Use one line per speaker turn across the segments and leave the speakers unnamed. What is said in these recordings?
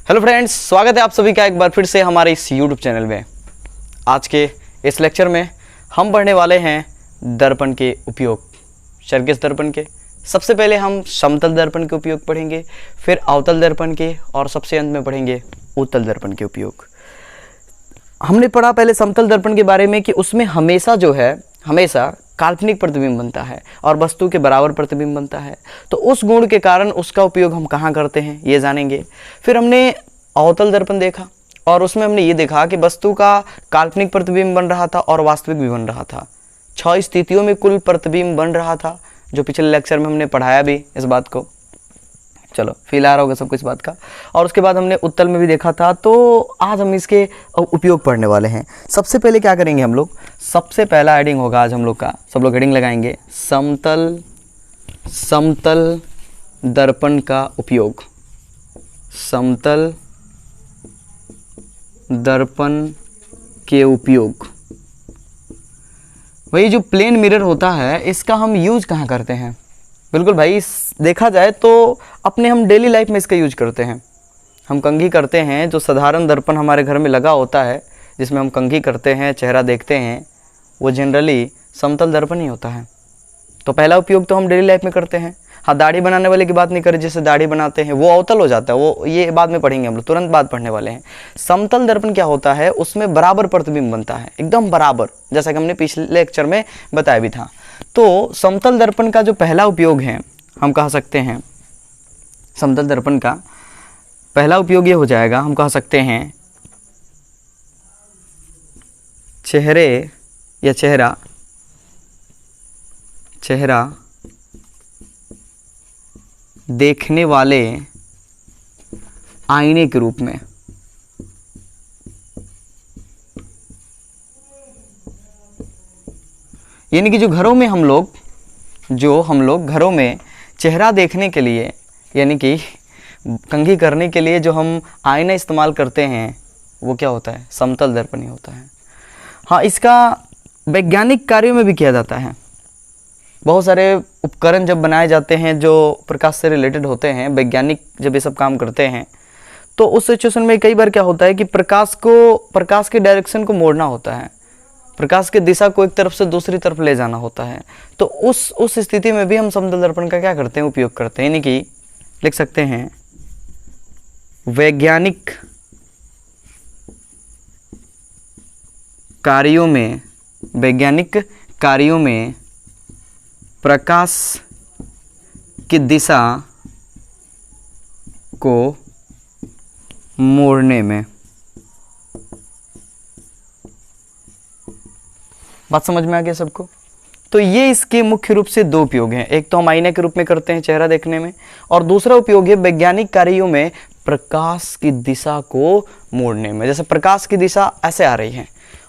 Hello friends, स्वागत है आप सभी का एक बार फिर से हमारे इस यूट्यूब चैनल में। आज के इस लेक्चर में हम पढ़ने वाले हैं दर्पण के उपयोग, क्षैतिज दर्पण के। सबसे पहले हम समतल दर्पण के उपयोग पढ़ेंगे, फिर अवतल दर्पण के और सबसे अंत में पढ़ेंगे उत्तल दर्पण के उपयोग। हमने पढ़ा पहले समतल दर्पण के बारे में कि उसमें हमेशा काल्पनिक प्रतिबिंब बनता है और वस्तु के बराबर प्रतिबिंब बनता है। तो उस गुण के कारण उसका उपयोग हम कहाँ करते हैं ये जानेंगे। फिर हमने अवतल दर्पण देखा और उसमें हमने ये देखा कि वस्तु का काल्पनिक प्रतिबिंब बन रहा था और वास्तविक भी बन रहा था। 6 स्थितियों में कुल प्रतिबिंब बन रहा था, जो पिछले लेक्चर में हमने पढ़ाया भी इस बात को। चलो फील आ रहा होगा सबको इस बात का। और उसके बाद हमने उत्तल में भी देखा था। तो आज हम इसके उपयोग पढ़ने वाले हैं। सबसे पहले क्या करेंगे हम लोग, सबसे पहला हेडिंग होगा आज हम लोग का, सब लोग हेडिंग लगाएंगे, समतल दर्पण का उपयोग। समतल दर्पण के उपयोग। वही जो प्लेन मिरर होता है इसका हम यूज कहाँ करते हैं? बिल्कुल भाई, देखा जाए तो अपने हम डेली लाइफ में इसका यूज करते हैं। हम कंघी करते हैं, जो साधारण दर्पण हमारे घर में लगा होता है जिसमें हम कंघी करते हैं, चेहरा देखते हैं, वो जनरली समतल दर्पण ही होता है। तो पहला उपयोग तो हम डेली लाइफ में करते हैं। हाँ, दाढ़ी बनाने वाले की बात नहीं करें, जिससे दाढ़ी बनाते हैं वो अवतल हो जाता है, वो ये बाद में पढ़ेंगे हम लोग, तुरंत बाद पढ़ने वाले हैं। समतल दर्पण क्या होता है, उसमें बराबर प्रतिबिंब बनता है, एकदम बराबर, जैसा कि हमने पिछले लेक्चर में बताया भी था। तो समतल दर्पण का जो पहला उपयोग है, हम कह सकते हैं समतल दर्पण का पहला उपयोग ये हो जाएगा, हम कह सकते हैं चेहरे या चेहरा देखने वाले आईने के रूप में। यानी कि जो घरों में हम लोग घरों में चेहरा देखने के लिए, यानी कि कंघी करने के लिए जो हम आईना इस्तेमाल करते हैं, वो क्या होता है? समतल दर्पण ही होता है। हाँ, इसका वैज्ञानिक कार्यों में भी किया जाता है। बहुत सारे उपकरण जब बनाए जाते हैं जो प्रकाश से रिलेटेड होते हैं, वैज्ञानिक जब ये सब काम करते हैं, तो उस सिचुएशन में कई बार क्या होता है कि प्रकाश के डायरेक्शन को मोड़ना होता है, प्रकाश की दिशा को एक तरफ से दूसरी तरफ ले जाना होता है। तो उस स्थिति में भी हम समतल दर्पण का क्या करते हैं? उपयोग करते हैं। यानी कि लिख सकते हैं वैज्ञानिक कार्यों में प्रकाश की दिशा को मोड़ने में। बात समझ में आ गया सबको? तो ये इसके मुख्य रूप से 2 उपयोग हैं। एक तो हम आईने के रूप में करते हैं चेहरा देखने में, और दूसरा उपयोग है वैज्ञानिक कार्यों में प्रकाश की दिशा को मोड़ने में। जैसे प्रकाश की दिशा ऐसे आ रही है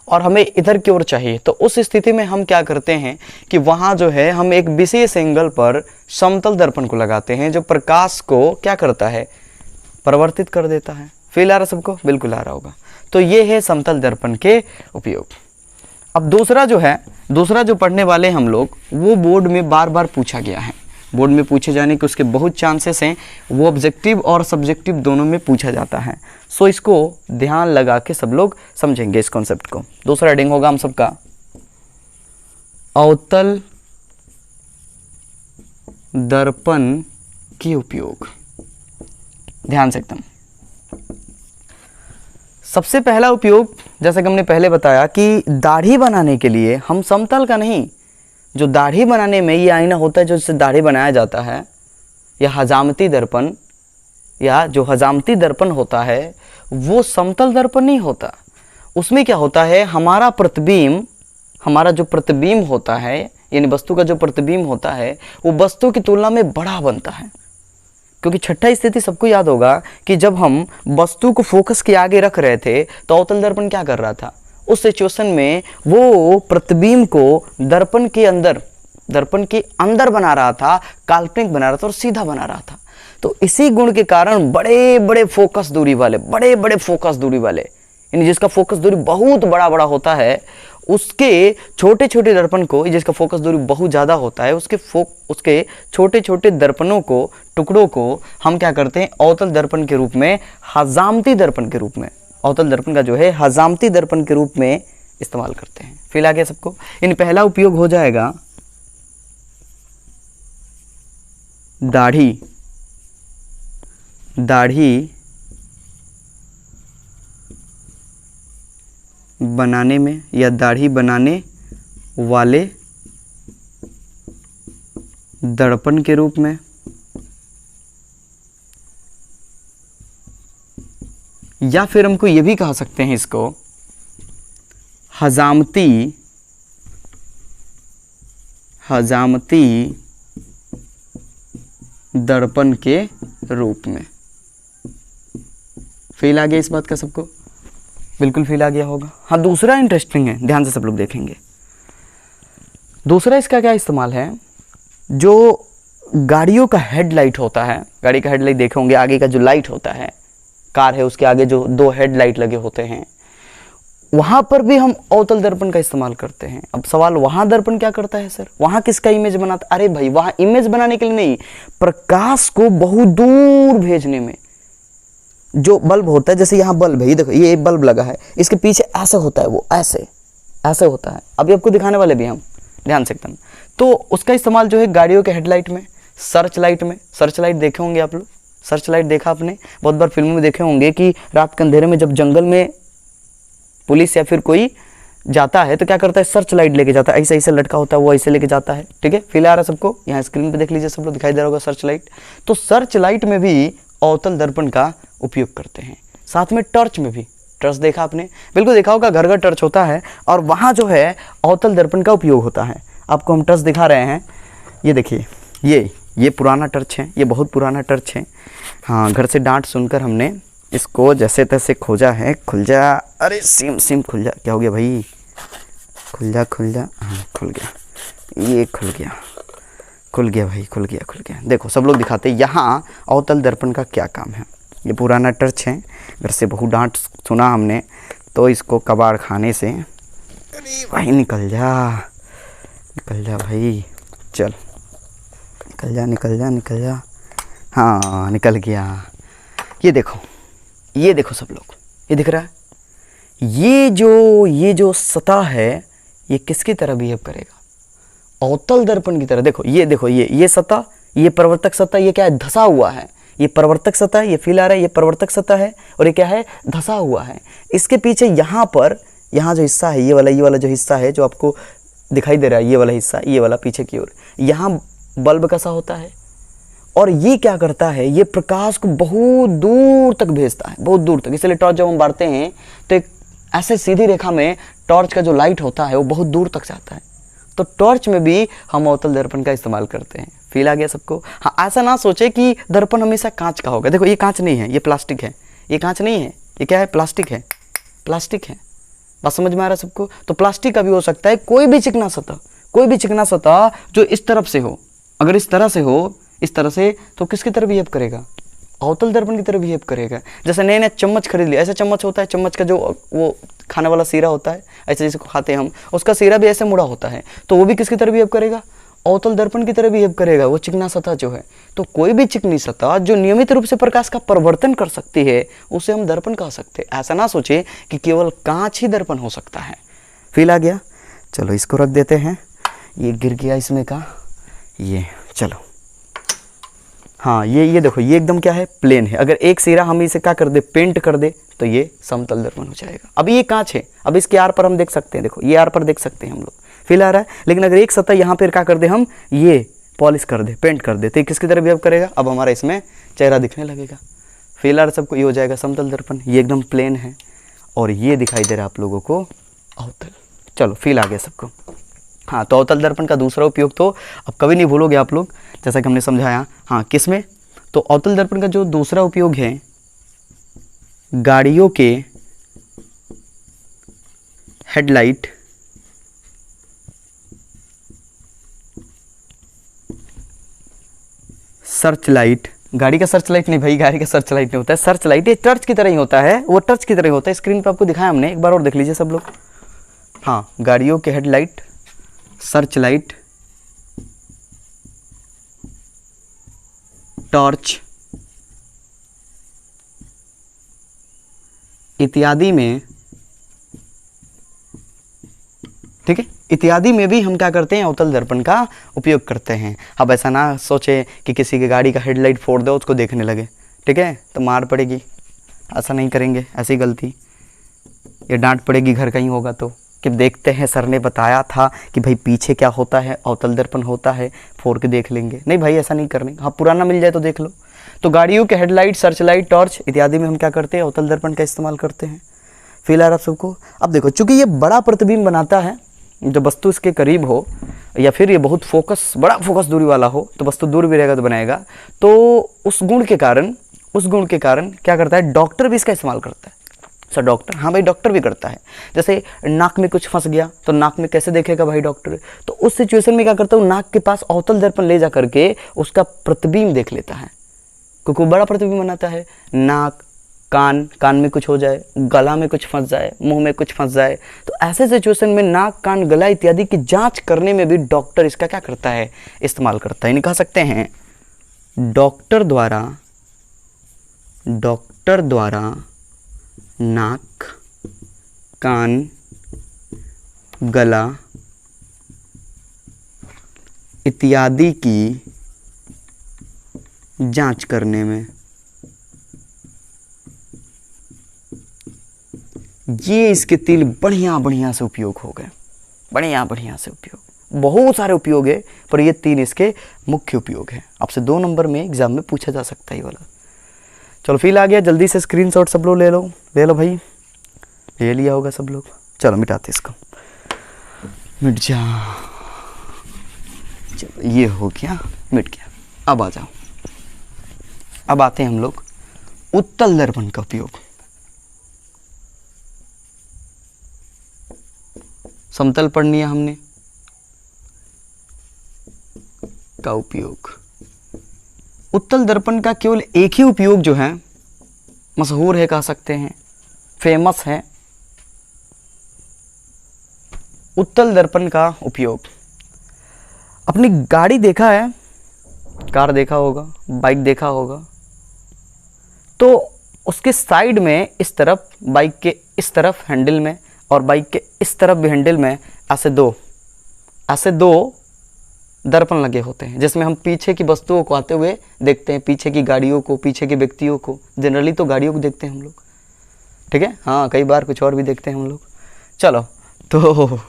और हमें इधर की ओर चाहिए, तो उस स्थिति में हम क्या करते हैं कि वहाँ जो है हम एक विशेष एंगल पर समतल दर्पण को लगाते हैं, जो प्रकाश को क्या करता है? परिवर्तित कर देता है। फील आ रहा सबको? बिल्कुल आ रहा होगा। तो ये है समतल दर्पण के उपयोग। अब दूसरा जो पढ़ने वाले हम लोग, वो बोर्ड में बार बार पूछा गया है। बोर्ड में पूछे जाने के उसके बहुत चांसेस हैं, वो ऑब्जेक्टिव और सब्जेक्टिव दोनों में पूछा जाता है। सो इसको ध्यान लगा के सब लोग समझेंगे इस कॉन्सेप्ट को। दूसरा हेडिंग होगा हम सबका अवतल दर्पण के उपयोग। ध्यान से एकदम। सबसे पहला उपयोग, जैसा कि हमने पहले बताया कि दाढ़ी बनाने के लिए हम समतल का नहीं, जो दाढ़ी बनाने में ये आईना होता है, जो जिससे दाढ़ी बनाया जाता है, या हजामती दर्पण, या जो हजामती दर्पण होता है वो समतल दर्पण नहीं होता। उसमें क्या होता है, हमारा जो प्रतिबिंब होता है, यानी वस्तु का जो प्रतिबिंब होता है, वो वस्तु की तुलना में बड़ा बनता है। क्योंकि छठा स्थिति सबको याद होगा कि जब हम वस्तु को फोकस के आगे रख रहे थे तो अवतल दर्पण क्या कर रहा था? उस सिचुएशन में वो प्रतिबिंब को दर्पण के अंदर बना रहा था, काल्पनिक बना रहा था और सीधा बना रहा था। तो इसी गुण के कारण बड़े बड़े फोकस दूरी वाले, यानी जिसका फोकस दूरी बहुत बड़ा होता है, उसके छोटे छोटे दर्पण को, जिसका फोकस दूरी बहुत ज़्यादा होता है, उसके छोटे छोटे दर्पणों को, टुकड़ों को हम क्या करते हैं, अवतल दर्पण के रूप में, हजामती दर्पण के रूप में, अवतल दर्पण का जो है हजामती दर्पण के रूप में इस्तेमाल करते हैं। फील आ गया सबको। इन पहला उपयोग हो जाएगा दाढ़ी बनाने में या दाढ़ी बनाने वाले दर्पण के रूप में, या फिर हमको ये भी कह सकते हैं इसको हजामती दर्पण के रूप में। फील आ गया इस बात का सबको? बिल्कुल फील आ गया होगा। हाँ, दूसरा इंटरेस्टिंग है, ध्यान से सब लोग देखेंगे। दूसरा इसका क्या इस्तेमाल है, जो गाड़ियों का हेडलाइट होता है, गाड़ी का हेडलाइट देखे होंगे, आगे का जो लाइट होता है, कार है उसके आगे जो 2 हेडलाइट लगे होते हैं, वहां पर भी हम अवतल दर्पण का इस्तेमाल करते हैं। अब सवाल, वहां दर्पण क्या करता है सर, वहां किसका इमेज बनाता? अरे भाई, वहां इमेज बनाने के लिए नहीं, प्रकाश को बहुत दूर भेजने में। जो बल्ब होता है, जैसे यहाँ बल्ब है, ये देखो, ये एक बल्ब लगा है, इसके पीछे ऐसे होता है, वो ऐसे होता है। अभी आपको दिखाने वाले भी हम, ध्यान से एकदम। तो उसका इस्तेमाल जो है गाड़ियों के हेडलाइट में, सर्च लाइट में। सर्च लाइट देखे होंगे आप लोग, सर्च लाइट देखा आपने, बहुत बार फिल्मों में देखे होंगे कि रात के अंधेरे में जब जंगल में पुलिस या फिर कोई जाता है तो क्या करता है, सर्च लाइट लेके जाता है, ऐसे ऐसे लटका होता है, वो ऐसे लेके जाता है। ठीक है, फील आ रहा है सबको? यहाँ स्क्रीन पे देख लीजिए, सब लोग दिखाई दे रहा होगा सर्च लाइट। तो सर्च लाइट में भी अवतल दर्पण का उपयोग करते हैं। साथ में टॉर्च में भी, टॉर्च देखा आपने, बिल्कुल देखा होगा, घर घर टॉर्च होता है और वहाँ जो है अवतल दर्पण का उपयोग होता है। आपको हम टॉर्च दिखा रहे हैं, ये देखिए, ये पुराना टॉर्च है, ये बहुत पुराना टॉर्च है। हाँ, घर से डांट सुनकर हमने इसको जैसे तैसे खोजा है। खुल जा, अरे सिम खुल जा। क्या हो गया भाई? खुल जा। हाँ, खुल गया, ये खुल गया भाई, खुल गया। देखो सब लोग दिखाते हैं यहाँ अवतल दर्पण का क्या काम है। ये पुराना टॉर्च है, घर से बहुत डांट सुना हमने, तो इसको कबाड़ खाने से, अरे भाई निकल जा भाई, चल निकल जा। हाँ, निकल गया। ये देखो सब लोग, ये दिख रहा है, ये जो सतह है, ये किसकी तरह बिहेव करेगा? अवतल दर्पण की तरह। देखो ये सतह, ये प्रवर्तक सतह, ये क्या है, धसा हुआ है। ये प्रवर्तक सतह, ये फील आ रहा है, ये प्रवर्तक सतह है, और ये क्या है, धसा हुआ है। इसके पीछे यहाँ जो हिस्सा है, ये वाला जो हिस्सा है, जो आपको दिखाई दे रहा है, ये वाला हिस्सा, ये वाला पीछे की ओर, यहाँ बल्ब कसा होता है। और ये क्या करता है, ये प्रकाश को बहुत दूर तक भेजता है, बहुत दूर तक। इसलिए टॉर्च जब हम बांटते हैं तो एक ऐसे सीधी रेखा में टॉर्च का जो लाइट होता है वो बहुत दूर तक जाता है। तो टॉर्च में भी हम अवतल दर्पण का इस्तेमाल करते हैं। फील आ गया सबको? हाँ, ऐसा ना सोचे कि दर्पण हमेशा कांच का होगा। देखो, ये कांच नहीं है, ये प्लास्टिक है। ये कांच नहीं है, ये क्या है, प्लास्टिक है। बात समझ में आ रहा है सबको? तो प्लास्टिक का भी हो सकता है कोई भी चिकना सतह जो इस तरफ से हो। अगर इस तरह से हो, इस तरह से, तो किसकी तरह बिहेव करेगा? अवतल दर्पण की तरह बिहेव करेगा। जैसे नए चम्मच खरीद लिया, ऐसा चम्मच होता है, चम्मच का जो वो खाने वाला सिरा होता है, ऐसे जैसे खाते हैं हम, उसका सिरा भी ऐसे मुड़ा होता है, तो वो भी किसकी तरह बिहेव करेगा? अवतल दर्पण की तरह बिहेव करेगा, वो चिकना सतह जो है। तो कोई भी चिकनी सतह जो नियमित रूप से प्रकाश का परिवर्तन कर सकती है, उसे हम दर्पण कह सकते हैं। ऐसा ना सोचे कि केवल कांच ही दर्पण हो सकता है। फील आ गया? चलो इसको रख देते हैं, ये गिर गया इसमें का, ये चलो। हाँ, ये देखो, ये एकदम क्या है, प्लेन है। अगर एक सिरा हम इसे क्या कर दे, पेंट कर दे, तो ये समतल दर्पण हो जाएगा। अभी ये कांच है, अब इसके आर पर हम देख सकते हैं, देखो ये आर पर देख सकते हैं हम लोग। फील आ रहा है? लेकिन अगर एक सतह यहाँ पर क्या कर दे, हम ये पॉलिश कर दे, पेंट कर दे, तो किसकी तरह बिहेव करेगा? अब हमारा इसमें चेहरा दिखने लगेगा। फील आ रहा है सबको? ये हो जाएगा समतल दर्पण। ये एकदम प्लेन है और ये दिखाई दे रहा है आप लोगों को अवतल। चलो, फील आ गया सबको? हाँ, तो अवतल दर्पण का दूसरा उपयोग तो अब कभी नहीं भूलोगे आप लोग, जैसा कि हमने समझाया। हाँ, किस में? तो अवतल दर्पण का जो दूसरा उपयोग है, गाड़ियों के हेडलाइट, सर्च लाइट। गाड़ी का सर्च लाइट नहीं भाई, गाड़ी का सर्च लाइट नहीं होता है, सर्च लाइट ये टॉर्च की तरह ही होता है, वो टॉर्च की तरह ही होता है। स्क्रीन पर आपको दिखाया हमने, एक बार और देख लीजिए सब लोग। हाँ, गाड़ियों के हेडलाइट, सर्च लाइट, टॉर्च इत्यादि में, ठीक है, इत्यादि में भी हम क्या करते हैं, अवतल दर्पण का उपयोग करते हैं। अब ऐसा ना सोचे कि किसी की गाड़ी का हेडलाइट फोड़ दो उसको देखने लगे, ठीक है, तो मार पड़ेगी। ऐसा नहीं करेंगे, ऐसी गलती, ये डांट पड़ेगी घर कहीं होगा तो, कि देखते हैं सर ने बताया था कि भाई पीछे क्या होता है, अवतल दर्पण होता है, फोड़ के देख लेंगे। नहीं भाई, ऐसा नहीं करने। हाँ, पुराना मिल जाए तो देख लो। तो गाड़ियों के हेडलाइट, सर्च लाइट, टॉर्च इत्यादि में हम क्या करते हैं, अवतल दर्पण का इस्तेमाल करते हैं। फिलहाल आप सबको अब देखो, चूंकि ये बड़ा प्रतिबिंब बनाता है, जब वस्तु इसके करीब हो या फिर ये बहुत फोकस, बड़ा फोकस दूरी वाला हो, तो वस्तु दूर भी रहेगा तो बनाएगा। तो उस गुण के कारण क्या करता है, डॉक्टर भी इसका इस्तेमाल करता है। सर डॉक्टर, हाँ भाई डॉक्टर भी करता है। जैसे नाक में कुछ फंस गया तो नाक में कैसे देखेगा भाई डॉक्टर, तो उस सिचुएशन में क्या करता हूँ, नाक के पास अवतल दर्पण ले जा करके उसका प्रतिबिंब देख लेता है, क्योंकि वो बड़ा प्रतिबिंब बनाता है। नाक, कान में कुछ हो जाए, गला में कुछ फंस जाए, मुंह में कुछ फंस जाए, तो ऐसे सिचुएशन में नाक, कान, गला इत्यादि की जांच करने में भी डॉक्टर इसका क्या करता है, इस्तेमाल करता है। यानी कह सकते हैं डॉक्टर द्वारा नाक, कान, गला इत्यादि की जांच करने में ये इसके तिल बढ़िया से उपयोग हो गए, बढ़िया से उपयोग। बहुत सारे उपयोग है, पर ये 3 इसके मुख्य उपयोग है। आपसे 2 नंबर में एग्जाम में पूछा जा सकता है ये वाला। चलो फील आ गया, जल्दी से स्क्रीनशॉट सब लोग ले लो भाई, ले लिया होगा सब लोग। चलो मिटाते इसको, मिट जा। चलो ये हो गया, मिट गया। अब आ जाओ, अब आते हैं हम लोग उत्तल दर्पण का उपयोग। समतल पढ़ लिया हमने का उपयोग। उत्तल दर्पण का केवल एक ही उपयोग जो है, मशहूर है, कह सकते हैं फेमस है। उत्तल दर्पण का उपयोग, अपनी गाड़ी देखा है, कार देखा होगा, बाइक देखा होगा, तो उसके साइड में इस तरफ, बाइक के इस तरफ हैंडल में और बाइक के इस तरफ भी हैंडल में ऐसे दो दर्पण लगे होते हैं, जिसमें हम पीछे की वस्तुओं को आते हुए देखते हैं, पीछे की गाड़ियों को, पीछे के व्यक्तियों को। जनरली तो गाड़ियों को देखते हैं हम लोग, ठीक है, हाँ कई बार कुछ और भी देखते हैं हम लोग। चलो, तो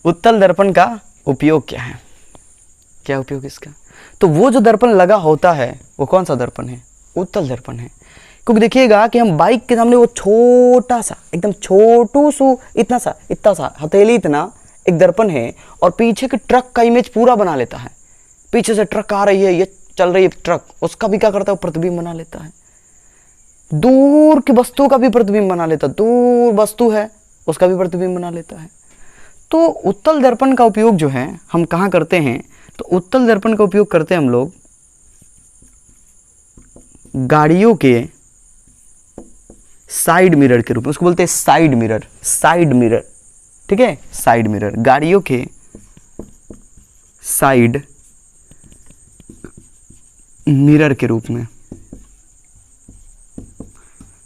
उत्तल दर्पण का उपयोग क्या है, क्या उपयोग इसका? तो वो जो दर्पण लगा होता है वो कौन सा दर्पण है? उत्तल दर्पण है। क्योंकि देखिएगा कि हम बाइक के सामने वो छोटा सा, एकदम छोटू सू, इतना सा हथेली इतना एक दर्पण है, और पीछे के ट्रक का इमेज पूरा बना लेता है। पीछे से ट्रक आ रही है, ये चल रही है ट्रक, उसका भी क्या करता है, प्रतिबिंब बना लेता है। दूर की वस्तु का भी प्रतिबिंब बना लेता है, दूर वस्तु है उसका भी प्रतिबिंब बना लेता है। तो उत्तल दर्पण का उपयोग जो है हम कहाँ करते हैं? तो उत्तल दर्पण का उपयोग करते हैं हम लोग गाड़ियों के साइड मिरर के रूप में, उसको बोलते हैं साइड मिरर, ठीक है, साइड मिरर, गाड़ियों के साइड मिरर के रूप में।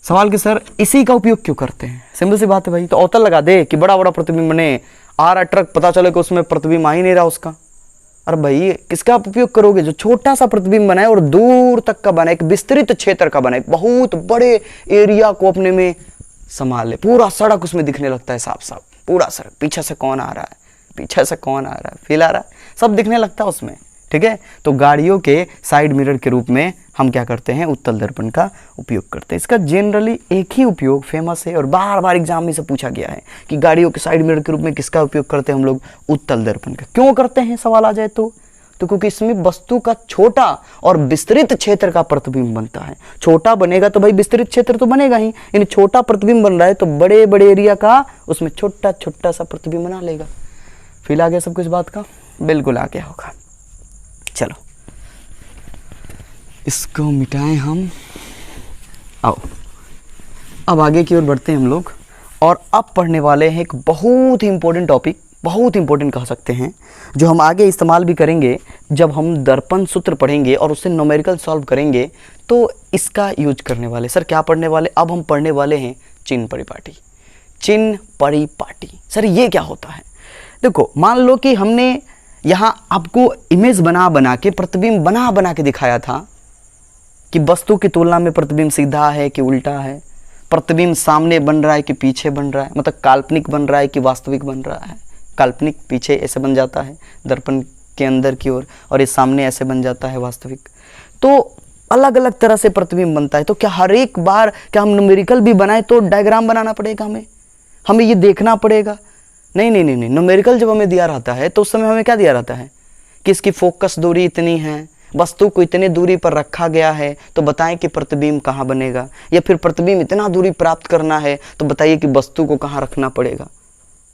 सवाल कि सर इसी का उपयोग क्यों करते हैं? सिंपल सी बात है भाई, तो अवतल लगा दे कि बड़ा बड़ा प्रतिबिंब बने, आ रहा ट्रक, पता चले कि उसमें प्रतिबिंब आ ही नहीं रहा उसका। अरे भाई किसका आप उपयोग करोगे? जो छोटा सा प्रतिबिंब बनाए और दूर तक का बनाए, एक विस्तृत क्षेत्र का बनाए, बहुत बड़े एरिया को अपने में संभाल ले, पूरा सड़क उसमें दिखने लगता है साफ साफ, पूरा सड़क, पीछे से कौन आ रहा है, फील आ रहा है, सब दिखने लगता है उसमें, ठीक है। तो गाड़ियों के साइड मिरर के रूप में हम क्या करते हैं? उत्तल दर्पण का उपयोग करते हैं। इसका जनरली एक ही उपयोग फेमस है और बार बार एग्जाम में से पूछा गया है कि गाड़ियों के साइड मिरर के रूप में किसका उपयोग करते हैं हम लोग? उत्तल दर्पण का। क्यों करते हैं सवाल आ जाए तो क्योंकि इसमें वस्तु का छोटा और विस्तृत क्षेत्र का प्रतिबिंब बनता है। छोटा बनेगा तो भाई विस्तृत क्षेत्र तो बनेगा ही, यानी छोटा प्रतिबिंब बन रहा है तो बड़े बड़े एरिया का उसमें छोटा छोटा सा प्रतिबिंब बना लेगा। फील आ गया सबको इस बात का? बिल्कुल आ गया होगा। चलो इसको मिटाएं हम, आओ अब आगे की ओर बढ़ते हैं हम लोग। और अब पढ़ने वाले हैं एक बहुत ही इंपॉर्टेंट टॉपिक, बहुत इंपॉर्टेंट कह सकते हैं, जो हम आगे इस्तेमाल भी करेंगे जब हम दर्पण सूत्र पढ़ेंगे और उससे न्यूमेरिकल सॉल्व करेंगे तो इसका यूज करने वाले। सर क्या पढ़ने वाले? अब हम पढ़ने वाले हैं चिन्ह परिपाटी। चिन्ह परिपाटी सर ये क्या होता है? देखो मान लो कि हमने यहाँ आपको इमेज बना बना के, प्रतिबिंब बना बना के दिखाया था कि वस्तु की तुलना में प्रतिबिंब सीधा है कि उल्टा है, प्रतिबिंब सामने बन रहा है कि पीछे बन रहा है, मतलब काल्पनिक बन रहा है कि वास्तविक बन रहा है। काल्पनिक पीछे ऐसे बन जाता है दर्पण के अंदर की ओर, और ये सामने ऐसे बन जाता है वास्तविक। तो अलग अलग तरह से प्रतिबिंब बनता है। तो क्या हर एक बार क्या हम न्यूमेरिकल भी बनाए तो डायग्राम बनाना पड़ेगा? हमें ये देखना पड़ेगा? नहीं नहीं नहीं नहीं, न्यूमेरिकल जब हमें दिया रहता है तो उस समय हमें क्या दिया रहता है कि इसकी फोकस दूरी इतनी है, वस्तु को इतनी दूरी पर रखा गया है, तो बताएं कि प्रतिबिंब कहाँ बनेगा, या फिर प्रतिबिंब इतना दूरी प्राप्त करना है तो बताइए कि वस्तु को कहाँ रखना पड़ेगा।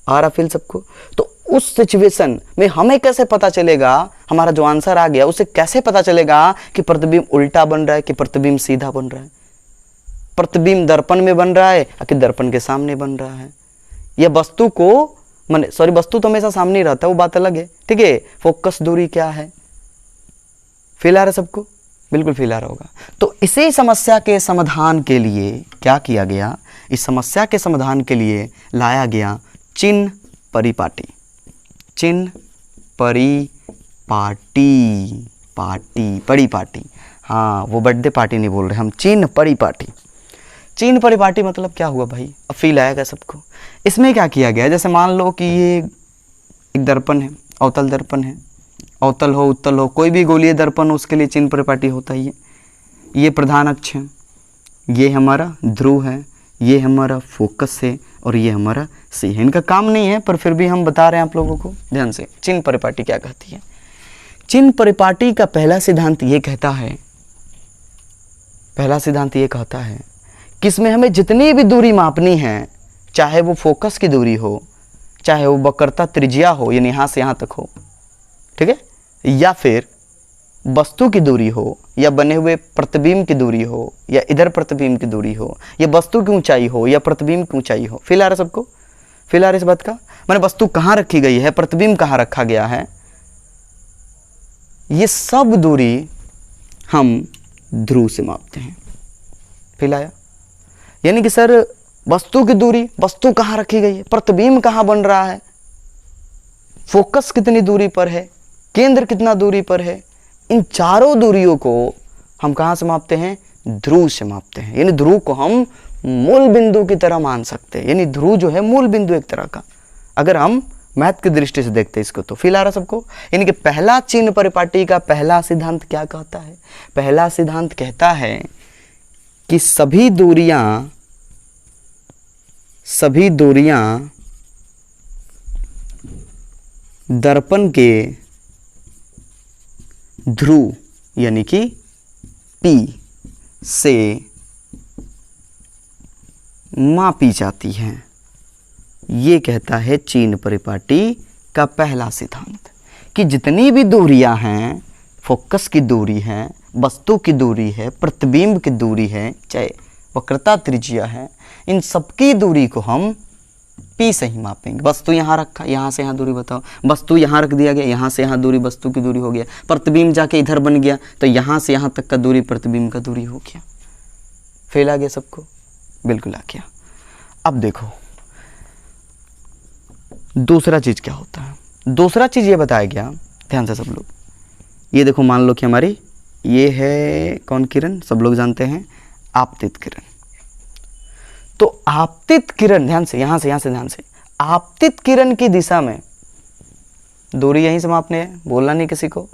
आ रहा फील सबको? तो उस सिचुएशन में हमें कैसे पता चलेगा, हमारा जो आंसर आ गया उसे कैसे पता चलेगा कि प्रतिबिंब उल्टा बन रहा है कि प्रतिबिंब सीधा बन रहा है, प्रतिबिंब दर्पण में बन रहा है या कि दर्पण के सामने बन रहा है, या वस्तु को वस्तु तो हमेशा सामने ही रहता है, वो बात अलग है, ठीक है। फोकस दूरी क्या है? फील आ रहा है सबको? बिल्कुल फील आ रहा होगा। तो इसी समस्या के समाधान के लिए क्या किया गया? इस समस्या के समाधान के लिए लाया गया चिन्ह परिपाटी। चिन्ह परिपाटी, परिपाटी, हाँ वो बर्थडे पार्टी नहीं बोल रहे हम, चिन्ह परिपाटी। चिन्ह परिपाटी मतलब क्या हुआ भाई? अब फील आएगा सबको। इसमें क्या किया गया, जैसे मान लो कि ये एक दर्पण है, अवतल दर्पण है, अवतल हो उत्तल हो कोई भी गोलीय दर्पण हो उसके लिए चिन्ह परिपाटी होता ही है। ये प्रधान अक्ष है, ये हमारा ध्रुव है, ये हमारा फोकस है और ये हमारा सी है। इनका काम नहीं है पर फिर भी हम बता रहे हैं आप लोगों को ध्यान से। चिन्ह परिपाटी क्या कहती है? चिन्ह परिपाटी का पहला सिद्धांत ये कहता है, कि इसमें हमें जितनी भी दूरी मापनी है, चाहे वो फोकस की दूरी हो, चाहे वो वक्रता त्रिज्या हो यानी यहाँ से यहाँ तक हो, ठीक है, या फिर वस्तु की दूरी हो, या बने हुए प्रतिबिंब की दूरी हो, या इधर प्रतिबिंब की दूरी हो, या वस्तु की ऊंचाई हो, या प्रतिबिंब की ऊंचाई हो। फील आ रहा है सबको? फील आ रहा है इस बात का? माने वस्तु कहाँ रखी गई है, प्रतिबिंब कहाँ रखा गया है, ये सब दूरी हम ध्रुव से मापते हैं। फील आया? यानी कि सर वस्तु की दूरी, वस्तु कहाँ रखी गई है, प्रतिबिंब कहाँ बन रहा है, फोकस कितनी दूरी पर है, केंद्र कितना दूरी पर है, इन चारों दूरियों को हम कहाँ से मापते हैं? ध्रुव से मापते हैं। यानी ध्रुव को हम मूल बिंदु की तरह मान सकते हैं। यानी ध्रुव जो है मूल बिंदु एक तरह का, अगर हम मैथ की दृष्टि से देखते हैं इसको। तो फील आ रहा सबको? यानी कि पहला चिन्ह परिपाटी का पहला सिद्धांत क्या कहता है? पहला सिद्धांत कहता है कि सभी दूरियां दर्पण के ध्रुव यानी कि P से मापी जाती हैं। ये कहता है चिन्ह परिपाटी का पहला सिद्धांत, कि जितनी भी दूरियां हैं, फोकस की दूरी है, वस्तु की दूरी है, प्रतिबिंब की दूरी है, चाहे वक्रता त्रिज्या है, इन सबकी दूरी को हम P से ही मापेंगे। वस्तु यहाँ रखा, यहाँ से यहाँ दूरी बताओ, वस्तु यहाँ रख दिया गया, यहाँ से यहाँ दूरी वस्तु की दूरी हो गया, प्रतिबिंब जाके इधर बन गया तो यहाँ से यहाँ तक का दूरी प्रतिबिंब का दूरी हो गया। फेल आ गया सबको? बिल्कुल आ गया। अब देखो दूसरा चीज क्या होता है। दूसरा चीज ये बताया गया, ध्यान से सब लोग। ये देखो मान लो कि हमारी ये है कौन किरण, सब लोग जानते हैं आपतित किरण। तो आपतित किरण, ध्यान से यहाँ से ध्यान से, आपतित किरण की दिशा में दूरी यहीं से मापने है, बोलना नहीं किसी को।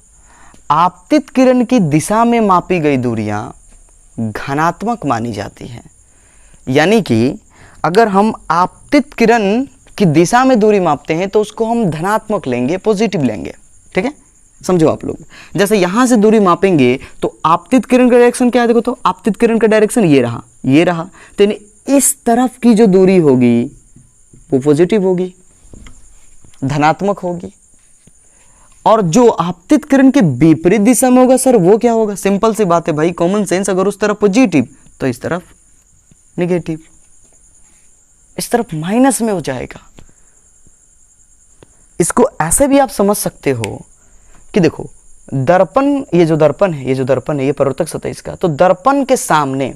आपतित किरण की दिशा में मापी गई दूरियां घनात्मक मानी जाती हैं। यानी कि अगर हम आपतित किरण की दिशा में दूरी मापते हैं तो उसको हम धनात्मक लेंगे, पॉजिटिव लेंगे, ठीक है, समझो आप लोग। जैसे यहां से दूरी मापेंगे तो आपतित किरण का डायरेक्शन क्या है, देखो तो आपतित किरण का डायरेक्शन ये रहा, ये रहा, तो इस तरफ की जो दूरी होगी वो पॉजिटिव होगी, धनात्मक होगी। और जो आपतित किरण के विपरीत दिशा में होगा सर वो क्या होगा? सिंपल सी बात है भाई, कॉमन सेंस, अगर उस तरफ पॉजिटिव तो इस तरफ नेगेटिव। इस तरफ माइनस में हो जाएगा। इसको ऐसे भी आप समझ सकते हो कि देखो दर्पण, ये जो दर्पण है, ये परावर्तक सतह इसका, तो दर्पण के सामने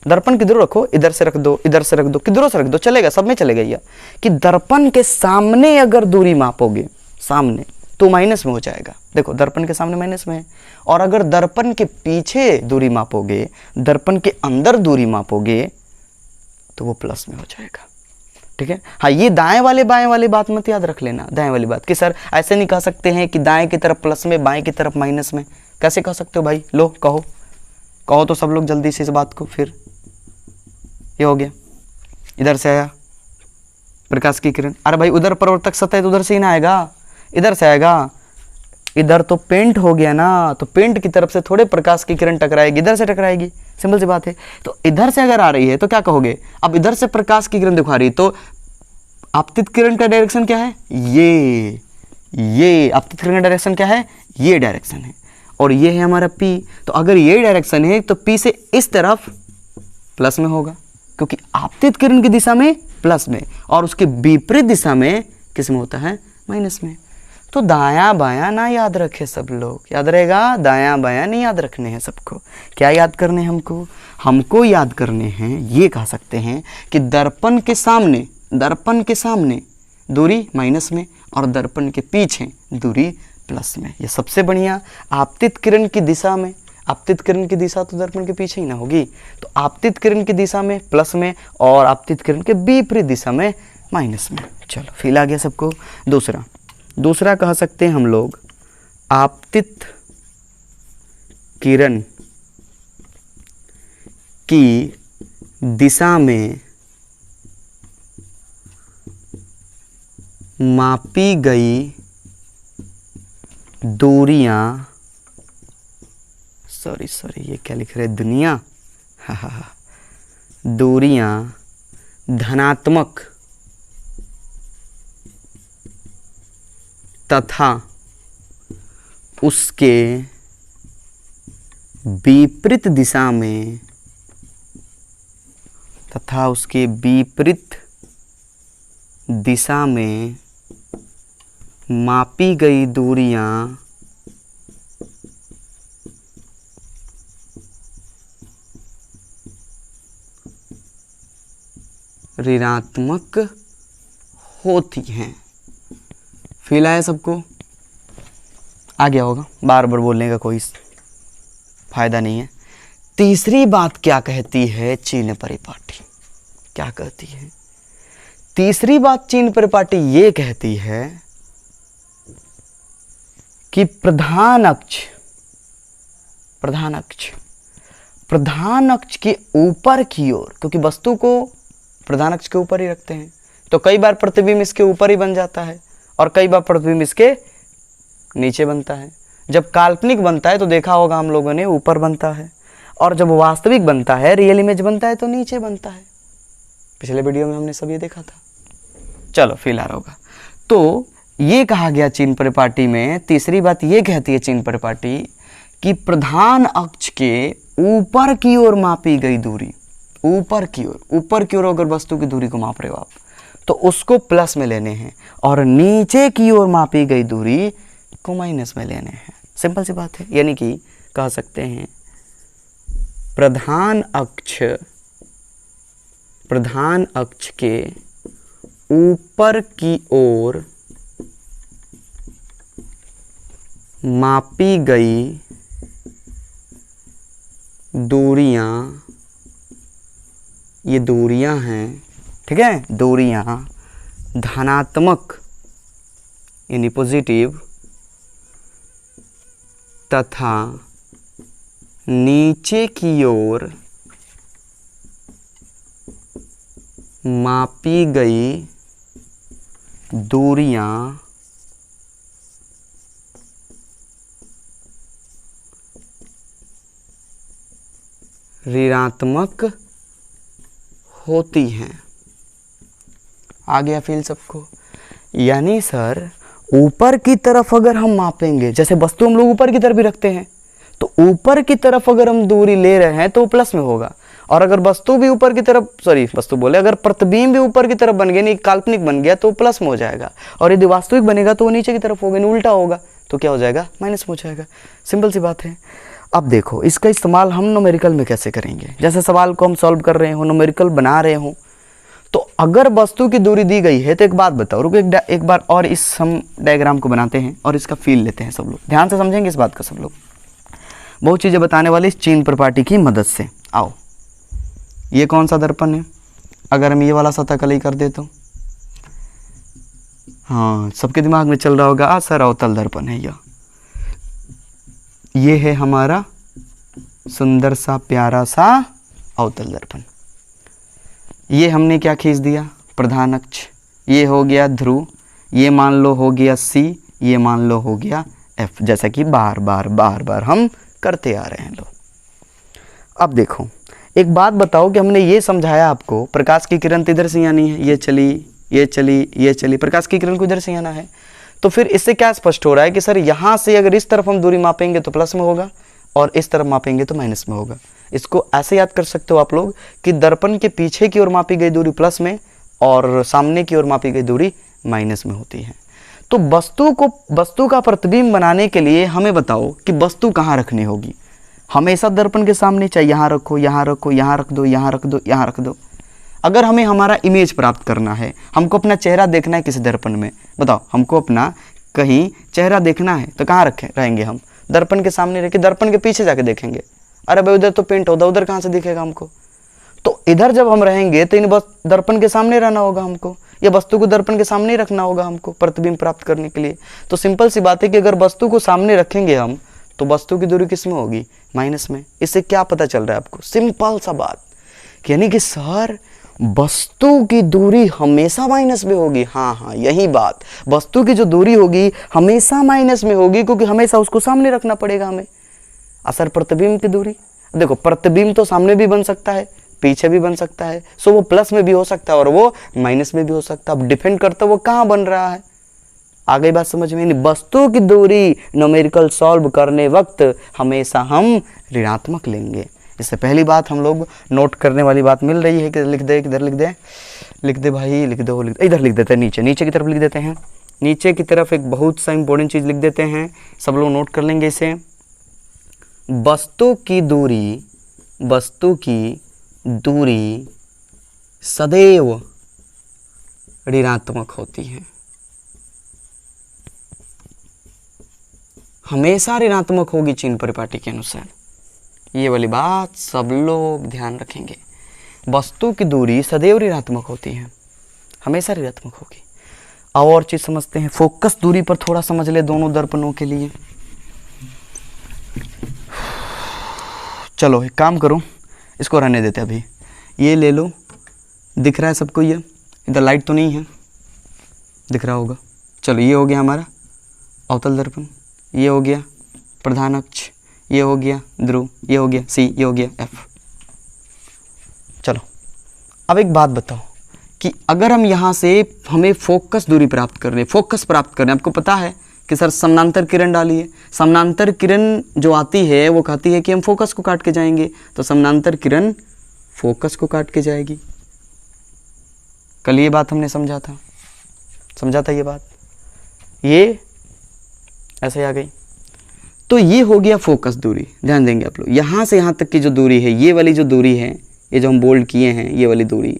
दर्पण किधर रखो, इधर से रख दो, इधर से रख दो, किधरों से रख दो, चलेगा, सब में चलेगा ये, कि दर्पण के सामने अगर दूरी मापोगे, सामने, तो माइनस में हो जाएगा। देखो दर्पण के सामने माइनस में है, और अगर दर्पण के पीछे दूरी मापोगे, दर्पण के अंदर दूरी मापोगे, तो वो प्लस में हो जाएगा। ठीक है। हाँ, ये दाएं वाले बाएं वाली बात मत याद रख लेना, दाएं वाली बात कि सर ऐसे नहीं कह सकते हैं कि दाएं की तरफ प्लस में, बाएं की तरफ माइनस में। कैसे कह सकते हो भाई? लो कहो तो सब लोग जल्दी से इस बात को। फिर ये हो गया, इधर से आया प्रकाश की किरण, अरे भाई उधर परावर्तक सतह है तो उधर से ही ना आएगा, इधर से आएगा। इधर तो पेंट हो गया ना, तो पेंट की तरफ से थोड़े प्रकाश की किरण टकराएगी, इधर से टकराएगी, सिंपल सी बात है। तो इधर से अगर आ रही है तो क्या कहोगे? अब इधर से प्रकाश की किरण दिखा रही, तो आपतित किरण का डायरेक्शन क्या है? ये आपतित किरण का डायरेक्शन क्या है? ये डायरेक्शन है, और ये है हमारा P। तो अगर ये डायरेक्शन है तो P से इस तरफ प्लस में होगा, क्योंकि आपतित किरण की दिशा में प्लस में, और उसके विपरीत दिशा में किस में होता है? माइनस में। तो दायां बायां ना याद रखे सब लोग, याद रहेगा, दायां बायां नहीं याद रखने हैं सबको। क्या याद करने हैं हमको याद करने हैं, ये कह सकते हैं कि दर्पण के सामने दूरी माइनस में, और दर्पण के पीछे दूरी प्लस में। ये सबसे बढ़िया। आपतित किरण की दिशा में, आपतित किरण की दिशा तो दर्पण के पीछे ही ना होगी, तो आपतित किरण की दिशा में प्लस में, और आपतित किरण के विपरीत दिशा में माइनस में। चलो फील आ गया सबको। दूसरा कह सकते हैं हम लोग आपतित किरण की दिशा में मापी गई दूरियां, सॉरी ये क्या लिख रहे हैं? दुनिया, दूरियां धनात्मक तथा उसके विपरीत दिशा में, मापी गई दूरियां ऋणात्मक होती हैं। फील आया सबको? आ गया होगा, बार बार बोलने का कोई फायदा नहीं है। तीसरी बात क्या कहती है चिन्ह परिपाटी? क्या कहती है तीसरी बात? चिन्ह परिपाटी ये कहती है कि प्रधान अक्ष के ऊपर की ओर, क्योंकि वस्तु को प्रधान अक्ष के ऊपर ही रखते हैं, तो कई बार प्रतिबिंब इसके ऊपर ही बन जाता है, और कई बार प्रतिबिंब इसके नीचे बनता है। जब काल्पनिक बनता है तो देखा होगा हम लोगों ने, ऊपर बनता है, और जब वास्तविक बनता है, रियल इमेज बनता है, तो नीचे बनता है। पिछले वीडियो में हमने सब ये देखा था। चलो फील आ रहा होगा। तो ये कहा गया चिन्ह परिपाटी में, तीसरी बात ये कहती है चिन्ह परिपाटी कि प्रधान अक्ष के ऊपर की ओर मापी गई दूरी, ऊपर की ओर अगर वस्तु की दूरी को माप रहे हो आप, तो उसको प्लस में लेने हैं, और नीचे की ओर मापी गई दूरी को माइनस में लेने हैं। सिंपल सी बात है। यानी कि कह सकते हैं प्रधान अक्ष के ऊपर की ओर मापी गई दूरियां, ये दूरियां हैं, ठीक है, दूरियां धनात्मक यानी पॉजिटिव तथा नीचे की ओर मापी गई दूरियां ऋणात्मक होती हैं। आ गया फील सबको? यानी सर ऊपर की तरफ अगर हम मापेंगे, जैसे वस्तु हम लोग ऊपर की तरफ भी रखते हैं, तो ऊपर की तरफ अगर हम दूरी ले रहे हैं तो प्लस में होगा, और अगर वस्तु भी ऊपर की तरफ वस्तु बोले अगर प्रतिबिंब भी ऊपर की तरफ बन गया, नहीं काल्पनिक बन गया तो प्लस में हो जाएगा, और यदि वास्तविक बनेगा तो वो नीचे की तरफ होगा, नहीं उल्टा होगा तो क्या हो जाएगा, माइनस में हो जाएगा। सिंपल सी बात है। अब देखो इसका इस्तेमाल हम न्यूमेरिकल में कैसे करेंगे। जैसे सवाल को हम सॉल्व कर रहे हो, न्यूमेरिकल बना रहे हो, तो अगर वस्तु की दूरी दी गई है तो एक बात बताओ, रुको एक बार और इस हम डायग्राम को बनाते हैं और इसका फील लेते हैं। सब लोग ध्यान से समझेंगे इस बात का। सब लोग बहुत चीज़ें बताने वाले इस चीन प्रपाटी की मदद से। आओ, ये कौन सा दर्पण है, अगर हम ये वाला सतह कलई कर दे तो, हाँ सबके दिमाग में चल रहा होगा सर अवतल दर्पण है। ये है हमारा सुंदर सा प्यारा सा अवतल दर्पण। ये हमने क्या खींच दिया, प्रधान अक्ष, ये हो गया ध्रुव, ये मान लो हो गया C, ये मान लो हो गया F, जैसा कि बार बार हम करते आ रहे हैं लोग। अब देखो एक बात बताओ कि हमने ये समझाया आपको प्रकाश की किरण तो इधर से आनी है, ये चली ये चली ये चली, प्रकाश की किरण को इधर से आना है, तो फिर इससे क्या स्पष्ट हो रहा है कि सर यहाँ से अगर इस तरफ हम दूरी मापेंगे तो प्लस में होगा और इस तरफ मापेंगे तो माइनस में होगा। इसको ऐसे याद कर सकते हो आप लोग कि दर्पण के पीछे की ओर मापी गई दूरी प्लस में और सामने की ओर मापी गई दूरी माइनस में होती है। तो वस्तु का प्रतिबिंब बनाने के लिए हमें बताओ कि वस्तु कहाँ रखनी होगी। हमेशा दर्पण के सामने, चाहे यहाँ रखो यहाँ रखो यहाँ रख दो यहाँ रख दो यहाँ रख दो। अगर हमें हमारा इमेज प्राप्त करना है, हमको अपना चेहरा देखना है किसी दर्पण में, बताओ हमको अपना कहीं चेहरा देखना है तो कहाँ रहेंगे हम, दर्पण के सामने रह के दर्पण के पीछे जाके देखेंगे। अरे भाई उधर तो पेंट होता, उधर कहाँ से दिखेगा हमको। तो इधर जब हम रहेंगे तो इन दर्पण के सामने रहना होगा हमको, या वस्तु को दर्पण के सामने ही रखना होगा हमको प्रतिबिंब प्राप्त करने के लिए। तो सिंपल सी बात है कि अगर वस्तु को सामने रखेंगे हम तो वस्तु की दूरी किस में होगी, माइनस में। इससे क्या पता चल रहा है आपको, सिंपल सा बात, यानी कि सर वस्तु की दूरी हमेशा माइनस में होगी। हाँ यही बात, वस्तु की जो दूरी होगी हमेशा माइनस में होगी, क्योंकि हमेशा उसको सामने रखना पड़ेगा हमें। असर प्रतिबिंब की दूरी, देखो प्रतिबिंब तो सामने भी बन सकता है, पीछे भी बन सकता है, सो वो प्लस में भी हो सकता है और वो माइनस में भी हो सकता है। अब डिपेंड करता है वो कहाँ बन रहा है। आ गई बात समझ में। वस्तु की दूरी न्यूमेरिकल सॉल्व करने वक्त हमेशा हम ऋणात्मक लेंगे। इससे पहली बात हम लोग नोट करने वाली बात मिल रही है कि लिख दे, किधर लिख दे भाई, लिख दो, इधर लिख देते हैं, नीचे की तरफ लिख देते हैं। नीचे की तरफ एक बहुत सा इंपॉर्टेंट चीज़ लिख देते हैं, सब लोग नोट कर लेंगे इसे। वस्तु की दूरी सदैव ऋणात्मक होती है, हमेशा ऋणात्मक होगी चीन परिपाटी के अनुसार। ये वाली बात सब लोग ध्यान रखेंगे। वस्तु की दूरी सदैव ऋणात्मक होती है, हमेशा ऋणात्मक होगी। अब और चीज समझते हैं, फोकस दूरी पर थोड़ा समझ ले दोनों दर्पणों के लिए। चलो एक काम करो, इसको रहने देते अभी, ये ले लो, दिख रहा है सबको, ये इधर लाइट तो नहीं है, दिख रहा होगा। चलो ये हो गया हमारा अवतल दर्पण, ये हो गया प्रधान अक्ष, ये हो गया ध्रुव, ये हो गया C, ये हो गया F। चलो अब एक बात बताओ कि अगर हम यहाँ से हमें फोकस दूरी प्राप्त करनी है, फोकस प्राप्त करना है, आपको पता है कि सर समानांतर किरण डाली है, समानांतर किरण जो आती है वो कहती है कि हम फोकस को काट के जाएंगे, तो समानांतर किरण फोकस को काट के जाएगी। कल ये बात हमने समझा था ये बात, ये ऐसे आ गई। तो ये हो गया फोकस दूरी, ध्यान देंगे आप लोग। यहाँ से यहाँ तक की जो दूरी है, ये वाली जो दूरी है, ये जो हम बोल्ड किए हैं, ये वाली दूरी,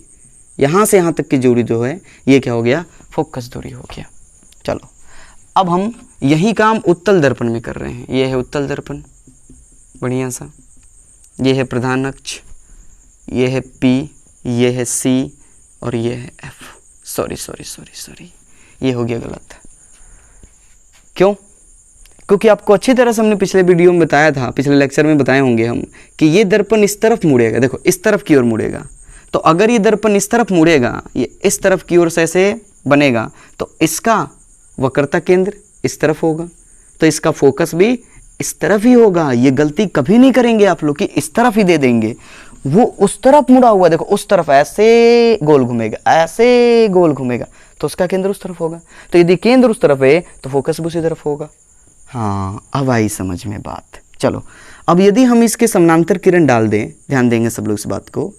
यहाँ से यहाँ तक की दूरी जो है, ये क्या हो गया, फोकस दूरी हो गया। चलो अब हम यही काम उत्तल दर्पण में कर रहे हैं। ये है उत्तल दर्पण, बढ़िया सा, ये है प्रधान अक्ष, ये है P, ये है C और ये है F। सॉरी, ये हो गया गलत। क्यों? क्योंकि आपको अच्छी तरह से हमने पिछले वीडियो में बताया था, पिछले लेक्चर में बताए होंगे हम, कि ये दर्पण इस तरफ मुड़ेगा, देखो इस तरफ की ओर मुड़ेगा। तो अगर ये दर्पण इस तरफ मुड़ेगा, ये इस तरफ की ओर से ऐसे बनेगा, तो इसका वक्रता केंद्र इस तरफ होगा, तो इसका फोकस भी इस तरफ ही होगा। ये गलती कभी नहीं करेंगे आप लोग कि इस तरफ ही दे देंगे, वो उस तरफ मुड़ा हुआ, देखो उस तरफ ऐसे गोल घूमेगा, ऐसे गोल घूमेगा, तो उसका केंद्र उस तरफ होगा। तो यदि केंद्र उस तरफ है तो फोकस भी उसी तरफ होगा। हाँ अब आई समझ में बात। चलो अब यदि हम इसके समानांतर किरण डाल दें, ध्यान देंगे सब लोग इस बात को,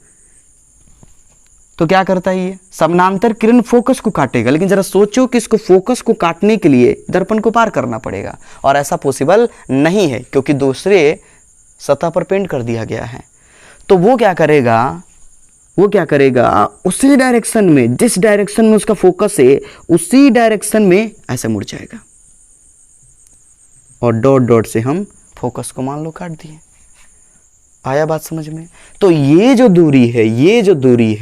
तो क्या करता है ये समानांतर किरण फोकस को काटेगा। लेकिन जरा सोचो कि इसको फोकस को काटने के लिए दर्पण को पार करना पड़ेगा, और ऐसा पॉसिबल नहीं है क्योंकि दूसरे सतह पर पेंट कर दिया गया है। तो वो क्या करेगा, उसी डायरेक्शन में, जिस डायरेक्शन में उसका फोकस है उसी डायरेक्शन में ऐसे मुड़ जाएगा, और डॉट डॉट से हम फोकस को मान लो काट दिए। आया बात समझ में? तो ये जो दूरी है, ये जो दूरी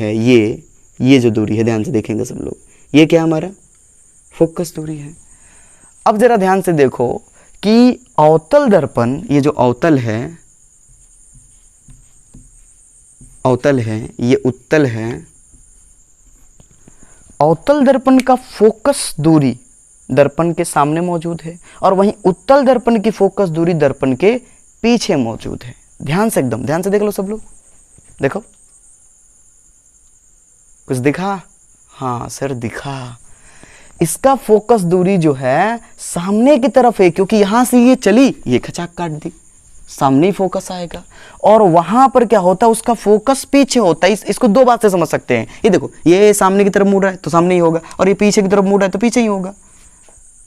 है, ध्यान से देखेंगे सब लोग, ये क्या हमारा फोकस दूरी है। अब जरा ध्यान से देखो कि अवतल दर्पण, ये जो अवतल है, ये उत्तल है। अवतल दर्पण का फोकस दूरी दर्पण के सामने मौजूद है, और वहीं उत्तल दर्पण की फोकस दूरी दर्पण के पीछे मौजूद है। ध्यान से, एकदम ध्यान से देख लो सब लोग, देखो कुछ दिखा? हाँ सर दिखा। इसका फोकस दूरी जो है सामने की तरफ है, क्योंकि यहां से ये चली, ये खचाक काट दी, सामने ही फोकस आएगा। और वहां पर क्या होता है, उसका फोकस पीछे होता है। इसको दो बात से समझ सकते हैं। ये देखो, ये सामने की तरफ मुड़ रहा है तो सामने ही होगा, और ये पीछे की तरफ मुड़ रहा है तो पीछे ही होगा।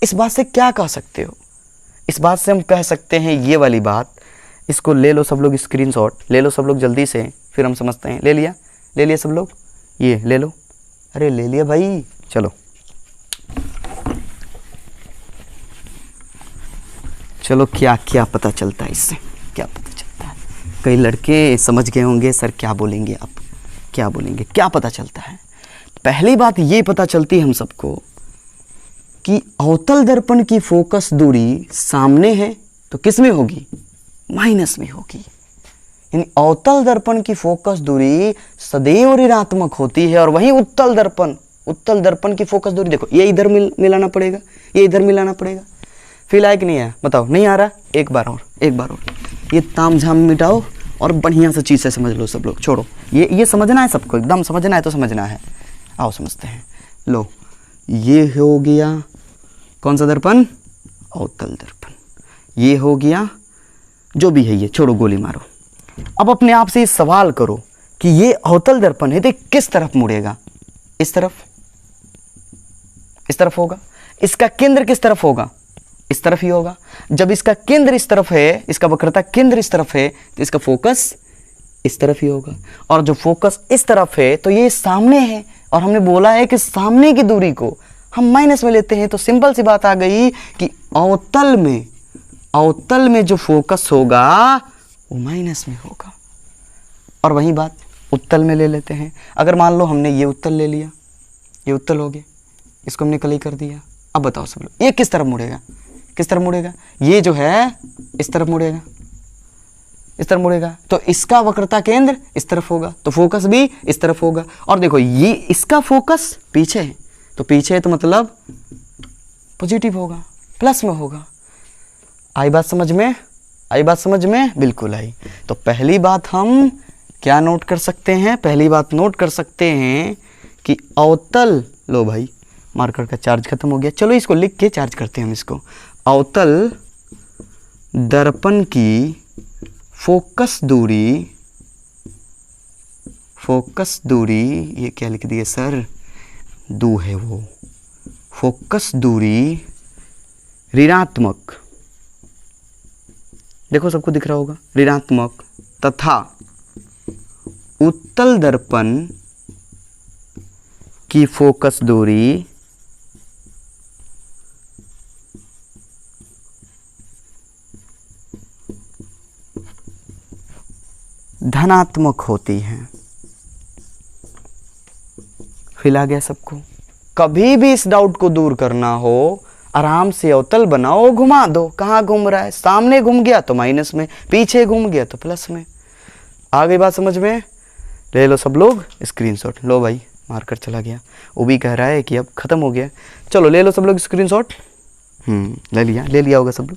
इस बात से क्या कह सकते हो? इस बात से हम कह सकते हैं ये वाली बात। इसको ले लो सब लोग, स्क्रीनशॉट ले लो सब लोग जल्दी से, फिर हम समझते हैं। ले लिया सब लोग, ये ले लो। अरे ले लिया भाई, चलो क्या क्या पता चलता है इससे, क्या पता चलता है? कई लड़के समझ गए होंगे सर क्या बोलेंगे आप, क्या बोलेंगे, क्या पता चलता है? पहली बात ये पता चलती है हम सबको कि अवतल दर्पण की फोकस दूरी सामने है तो किस में होगी? माइनस में होगी। यानी अवतल दर्पण की फोकस दूरी सदैव ऋणात्मक होती है, और वहीं उत्तल दर्पण की फोकस दूरी देखो, ये इधर मिलाना पड़ेगा, ये इधर मिलाना पड़ेगा। फील आया कि नहीं आया? बताओ, नहीं आ रहा? एक बार और ये तामझाम मिटाओ और बढ़िया से चीज़ से समझ लो सब लोग। छोड़ो, ये समझना है सबको, एकदम समझना है तो समझना है। आओ समझते हैं। लो, ये हो गया कौन सा दर्पण? अवतल दर्पण। ये हो गया जो भी है ये, छोड़ो गोली मारो। अब अपने आप से सवाल करो कि ये अवतल दर्पण है तो किस तरफ मुड़ेगा? इस तरफ होगा। इसका केंद्र किस तरफ होगा? इस तरफ ही होगा। जब इसका केंद्र इस तरफ है, इसका वक्रता केंद्र इस तरफ है, तो इसका फोकस इस तरफ ही होगा। और जो फोकस इस तरफ है तो ये सामने है, और हमने बोला है कि सामने की दूरी को हम माइनस में लेते हैं। तो सिंपल सी बात आ गई कि अवतल में जो फोकस होगा वो माइनस में होगा, और वही बात उत्तल में ले लेते हैं। अगर मान लो हमने ये उत्तल ले लिया, ये उत्तल हो गया, इसको हमने कली कर दिया। अब बताओ सब लोग, ये किस तरफ मुड़ेगा? ये जो है इस तरफ मुड़ेगा, तो इसका वक्रता केंद्र इस तरफ होगा, तो फोकस भी इस तरफ होगा। और देखो, ये इसका फोकस पीछे है, तो पीछे है तो मतलब पॉजिटिव होगा, प्लस में होगा। आई बात समझ में? बिल्कुल आई। तो पहली बात हम क्या नोट कर सकते हैं? पहली बात नोट कर सकते हैं कि अवतल, लो भाई मार्कर का चार्ज खत्म हो गया, चलो इसको लिख के चार्ज करते हैं हम इसको। अवतल दर्पण की फोकस दूरी, ये क्या लिख दिया सर? दू है वो। फोकस दूरी ऋणात्मक, देखो सबको दिख रहा होगा, ऋणात्मक तथा उत्तल दर्पण की फोकस दूरी धनात्मक होती है। फील आ गया सबको? कभी भी इस डाउट को दूर करना हो, आराम से अवतल बनाओ, घुमा दो। कहाँ घूम रहा है? सामने घूम गया तो माइनस में, पीछे घूम गया तो प्लस में। आ गई बात समझ में? ले लो सब लोग स्क्रीनशॉट। लो भाई मार्कर चला गया, वो भी कह रहा है कि अब खत्म हो गया। चलो ले लो सब लोग स्क्रीनशॉट। ले लिया होगा सब लोग।